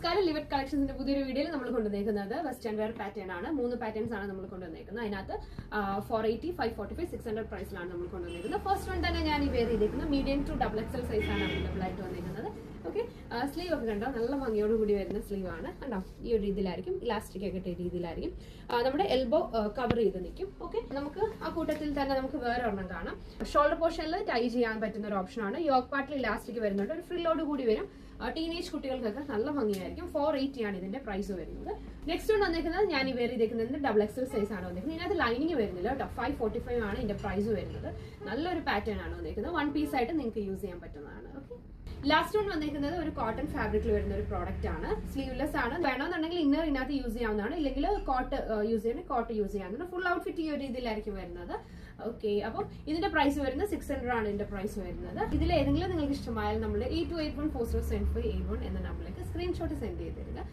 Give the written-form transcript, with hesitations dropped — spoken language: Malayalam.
നമസ്കാരം. ലിവറ്റ് കളക്ഷൻസിന്റെ പുതിയൊരു വീഡിയോയിൽ നമ്മൾ കൊണ്ടുവന്നേക്കുന്നത് വെസ്റ്റേൺ വെയർ പാറ്റേൺ ആണ്. 3 പാറ്റേൺസ് ആണ് നമ്മൾ കൊണ്ടുവന്നേക്കുന്നത്. അതിനകത്ത് 480, 545, 600 പ്രൈസിലാണ് നമ്മൾ കൊണ്ടുവന്നേക്കുന്നത്. ഫസ്റ്റ് വൺ തന്നെ ഞാൻ ഈ വെയർ ചെയ്തേക്കുന്നത് മീഡിയം ടു XXL സൈസ് ആണ് അവൈലബിൾ ആയിട്ട് വന്നേക്കുന്നത്. ഓക്കെ, സ്ലീവ് ഒക്കെ കണ്ടോ, നല്ല ഭംഗിയോട് കൂടി വരുന്ന സ്ലീവ് ആണ്. കണ്ടോ, ഈ ഒരു രീതിയിലായിരിക്കും, ഇലാസ്റ്റിക് ഒക്കെ ഇട്ട രീതിയിലായിരിക്കും. നമ്മുടെ എൽബോ കവർ ചെയ്ത് നിൽക്കും. ഓക്കെ, നമുക്ക് ആ കൂട്ടത്തിൽ തന്നെ നമുക്ക് വേറെ ഒരെണ്ണം കാണാം. ഷോൾഡർ പോർഷനിൽ ടൈ ചെയ്യാൻ പറ്റുന്ന ഒരു ഓപ്ഷൻ ആണ്. യോക്ക് പാർട്ടിൽ ഇലാസ്റ്റിക് വരുന്നുണ്ട്, ഒരു ഫ്രില്ലോട് കൂടി വരും. ടീനേജ് കുട്ടികൾക്കൊക്കെ നല്ല ഭംഗിയായിരിക്കും. 480 ആണ് ഇതിന്റെ പ്രൈസ് വരുന്നത്. നെക്സ്റ്റ് വൺ വന്നേക്കുന്നത് ഞാൻ ഈ വേറെ ചെയ്തേക്കുന്നത് XXL സൈസ് ആണ് വന്നേക്കുന്നത്. ഇതിനകത്ത് ലൈനിങ് വരുന്നില്ല കേട്ടോ. 545 ആണ് ഇതിന്റെ പ്രൈസ് വരുന്നത്. നല്ലൊരു പാറ്റേൺ ആണ് വന്നേക്കുന്നത്. 1 പീസ് ആയിട്ട് നിങ്ങൾക്ക് യൂസ് ചെയ്യാൻ പറ്റുന്നതാണ്. ഓക്കെ, ലാസ്റ്റ് വൺ വന്നേക്കുന്നത് ഒരു കോട്ടൺ ഫാബ്രിക്കിൽ വരുന്ന ഒരു പ്രോഡക്റ്റ് ആണ്. സ്ലീവ്ലെസ് ആണ്. വേണമെന്നുണ്ടെങ്കിൽ ഇന്നർ ഇതിനകത്ത് യൂസ് ചെയ്യാവുന്നതാണ്, ഇല്ലെങ്കിൽ കോട്ട് യൂസ് ചെയ്യണമെങ്കിൽ കോട്ട് യൂസ് ചെയ്യാവുന്നതാണ്. ഫുൾ ഔട്ട്ഫിറ്റ് ഈ ഒരു രീതിയിലായിരിക്കും വരുന്നത്. ഓക്കെ, അപ്പം ഇതിന്റെ പ്രൈസ് വരുന്നത് 600 ആണ് ഇതിന്റെ പ്രൈസ് വരുന്നത്. ഇതിൽ ഏതെങ്കിലും നിങ്ങൾക്ക് ഇഷ്ടമായാൽ നമ്മൾ 8281407581 എന്ന നമ്പറിലേക്ക് സ്ക്രീൻഷോട്ട് സെൻഡ് ചെയ്ത് തരിക.